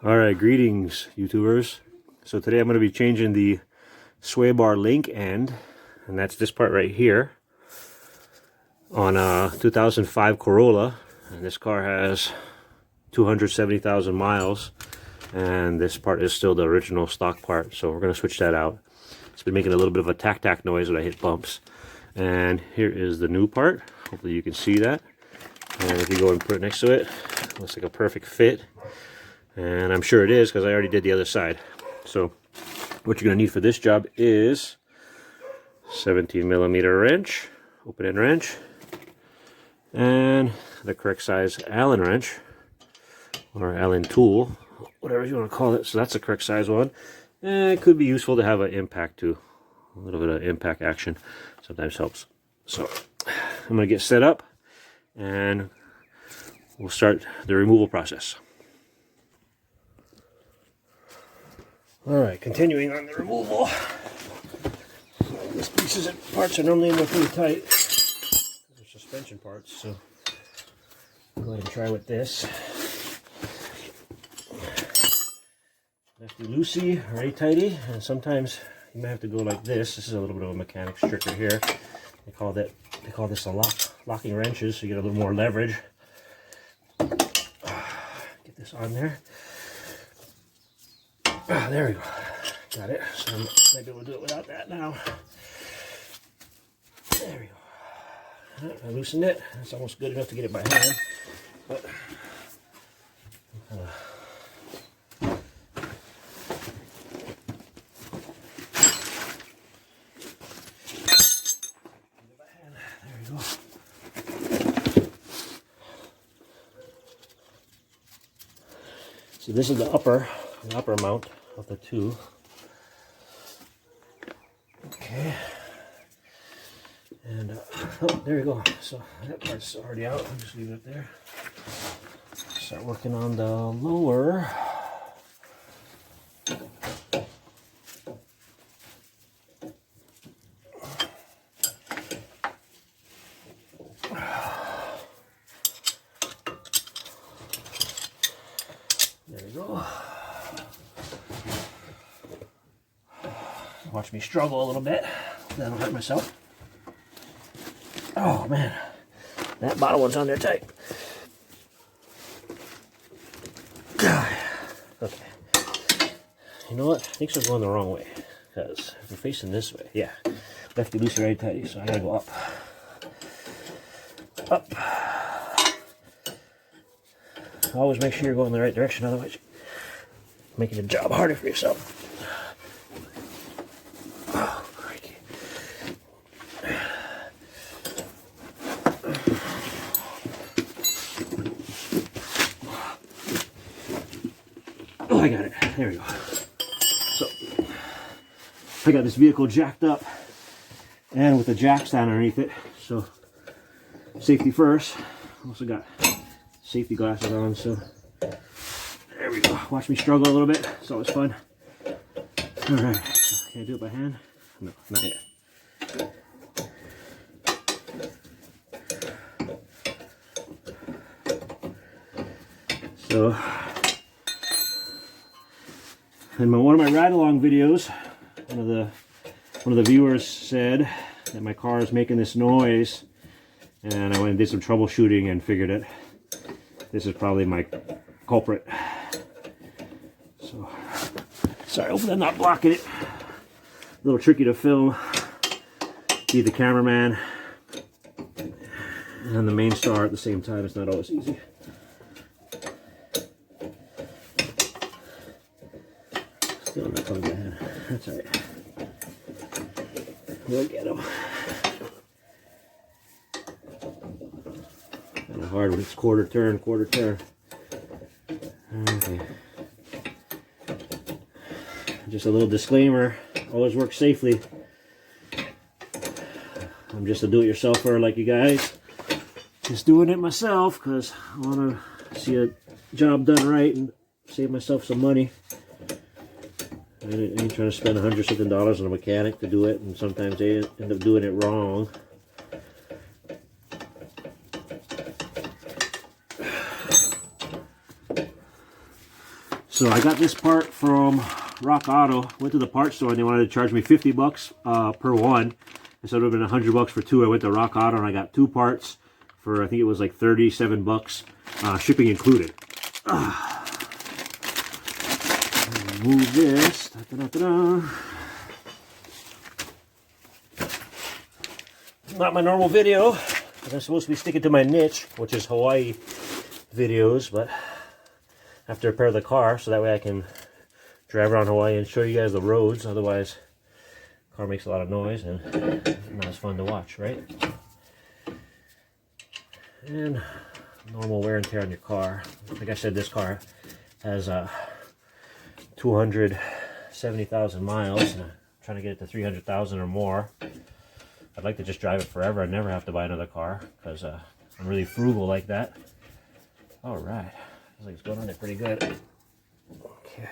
Alright, greetings YouTubers. So today I'm going to be changing the sway bar link end, and that's this part right here on a 2005 Corolla, and this car has 270,000 miles, and this part is still the original stock part, so we're going to switch that out. It's been making a little bit of a tack noise when I hit bumps. And here is the new part. Hopefully you can see that. And if you go and put it next to it, it looks like a perfect fit. And I'm sure it is because I already did the other side. So what you're going to need for this job is 17mm wrench, open end wrench, and the correct size Allen wrench, or Allen tool, whatever you want to call it. So that's the correct size one. And it could be useful to have an impact too. A little bit of impact action sometimes helps. So I'm going to get set up and we'll start the removal process. Alright, continuing on the removal. These pieces and parts are normally pretty tight. They're suspension parts, so I'll go ahead and try with this. Lefty loosey, righty tighty, and sometimes you might have to go like this. This is a little bit of a mechanic's trick right here. They call this a locking wrenches, so you get a little more leverage. Get this on there. There we go. Got it. So I might be able to do it without that now. There we go. Right, I loosened it. It's almost good enough to get it by hand. But so this is the upper mount of the two. Okay. And oh, there you go. So that part's already out. I'll just leave it there. Start working on the lower. There we go. Watch me struggle a little bit. That'll hurt myself. Oh man, that bottom one's on there tight. Okay. You know what? Things are going the wrong way. Because if we're facing this way, yeah, lefty loosey, righty tighty, so I gotta go up. Up. Always make sure you're going in the right direction, otherwise you're making the job harder for yourself. Oh, crikey. Oh, I got it. There we go. So, I got this vehicle jacked up and with the jack stand underneath it. So, safety first. Also got safety glasses on, so there we go. Watch me struggle a little bit. It's always fun. All right, can I do it by hand? No, not yet. So, in one of my ride-along videos, one of the viewers said that my car is making this noise, and I went and did some troubleshooting and figured it. This is probably my culprit. So, sorry, hopefully I'm not blocking it. A little tricky to film. Be the cameraman and the main star at the same time. It's not always easy. Still not coming down. That's all right. We'll get him. Kind of hard when it's quarter turn. Okay. Just a little disclaimer, always work safely. I'm just a do-it-yourselfer like you guys. Just doing it myself because I want to see a job done right and save myself some money. I ain't trying to spend $100-something on a mechanic to do it, and sometimes they end up doing it wrong. So I got this part from Rock Auto. Went to the parts store and they wanted to charge me 50 bucks per one. Instead of it would have been 100 bucks for two. I went to Rock Auto and I got two parts for, I think it was like 37 bucks, shipping included. Move this. Da, da, da, da. Not my normal video, because I'm supposed to be sticking to my niche, which is Hawaii videos, but I have to repair the car so that way I can drive around Hawaii and show you guys the roads. Otherwise, the car makes a lot of noise and not as fun to watch, right? And normal wear and tear on your car. Like I said, this car has 270,000 miles. And I'm trying to get it to 300,000 or more. I'd like to just drive it forever and never have to buy another car because I'm really frugal like that. All right, looks like it's going on there pretty good. Okay.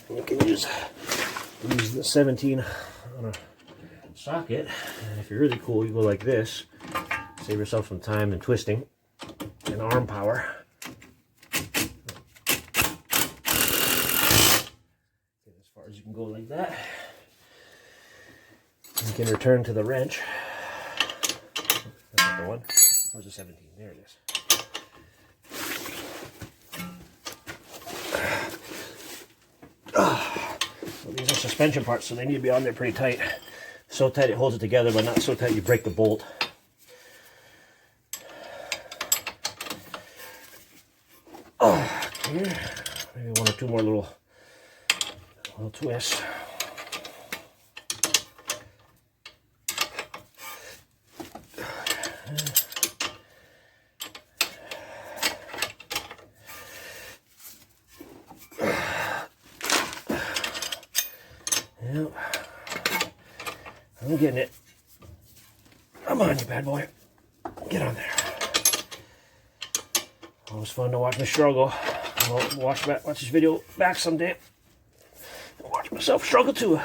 You can use the 17 on a socket, and if you're really cool, you go like this. Save yourself some time and twisting and arm power. As you can go like that. You can return to the wrench. That's not the one. Where's the 17? There it is. So these are suspension parts, so they need to be on there pretty tight. So tight it holds it together, but not so tight you break the bolt. Here, maybe one or two more little twist. Yep. I'm getting it. Come on, you bad boy. Get on there. Always fun to watch me struggle. I'll watch this video back someday. Watch myself struggle too.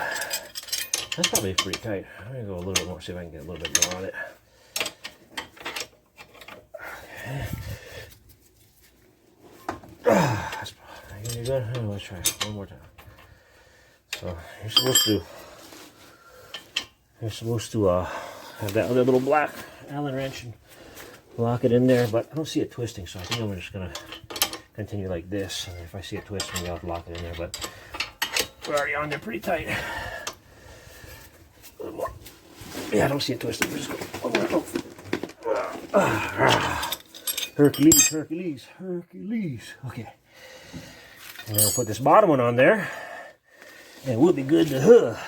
That's probably pretty tight. I'm gonna go a little bit more, see if I can get a little bit more on it. That's pretty good. Let's try it one more time. So you're supposed to have that other little black Allen wrench and lock it in there, but I don't see it twisting, so I think I'm just gonna continue like this. And if I see it twist, maybe I'll lock it in there, but we're already on there pretty tight. A little more. Yeah, I don't see it twisting. Just go one more. Hercules, Hercules, Hercules. Okay. And then we'll put this bottom one on there, and we'll be good to hook.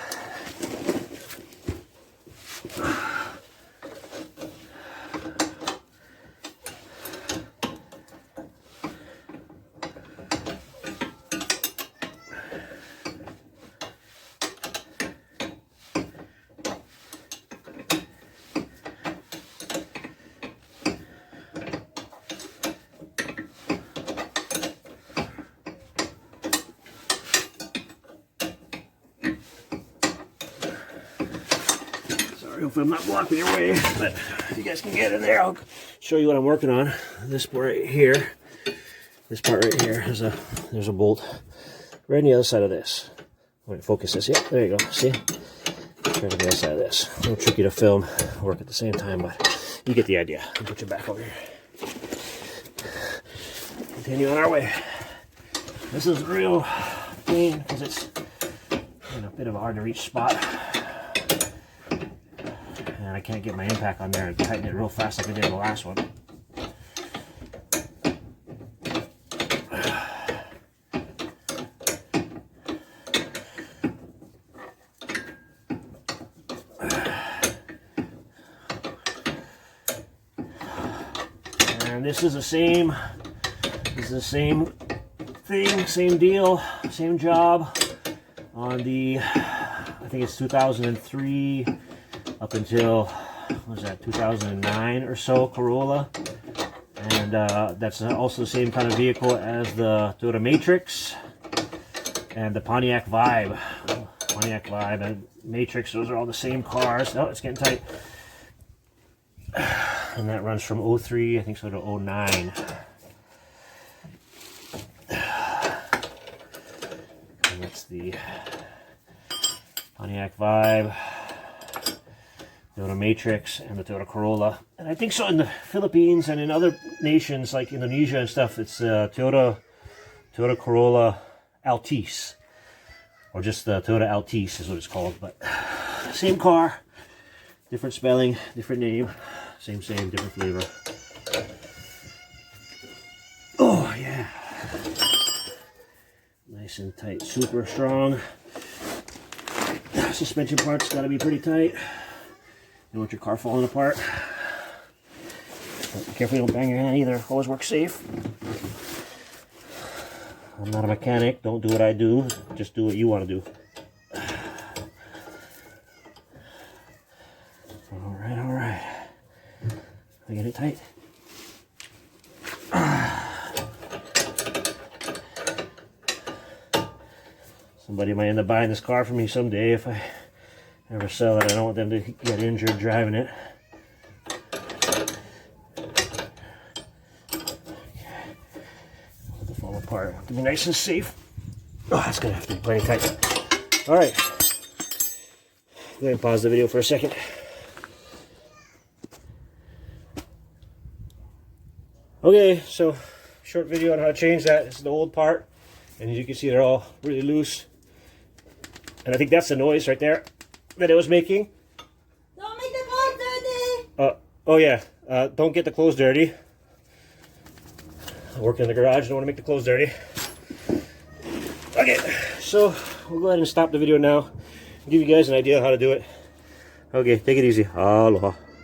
Hopefully I'm not blocking your way, but if you guys can get in there, I'll show you what I'm working on. This part right here, there's a bolt right on the other side of this. Wait, focus this. Yeah, there you go. See? Right on the other side of this. A little tricky to film, work at the same time, but you get the idea. I'll put you back over here. Continue on our way. This is a real pain because it's in a bit of a hard to reach spot. And I can't get my impact on there and tighten it real fast like I did the last one. And this is the same thing, same deal, same job on the, I think it's 2003 up until, what was that, 2009 or so, Corolla. And that's also the same kind of vehicle as the Toyota Matrix and the Pontiac Vibe. Pontiac Vibe and Matrix, those are all the same cars. Oh, it's getting tight. and that runs from 03, I think so, to 09. And that's the Pontiac Vibe, Toyota Matrix, and the Toyota Corolla. And I think so in the Philippines and in other nations like Indonesia and stuff, it's Toyota Corolla Altis, or just the Toyota Altis is what it's called. But same car, different spelling, different name, same, different flavor. Oh yeah, nice and tight, super strong. Suspension parts gotta be pretty tight. You don't want your car falling apart. But be careful you don't bang your hand either. Always work safe. I'm not a mechanic. Don't do what I do. Just do what you want to do. Alright, alright. I get it tight. Somebody might end up buying this car for me someday if I ever sell it. I don't want them to get injured driving it. Let it fall apart. I want it to be nice and safe. Oh, that's gonna have to be plenty tight. All right. Go ahead and pause the video for a second. Okay, so short video on how to change that. This is the old part, and as you can see, they're all really loose. And I think that's the noise right there that it was making. Don't make the clothes dirty! Oh yeah, don't get the clothes dirty. I work in the garage, don't want to make the clothes dirty. Okay, so we'll go ahead and stop the video now. Give you guys an idea of how to do it. Okay, take it easy. Aloha.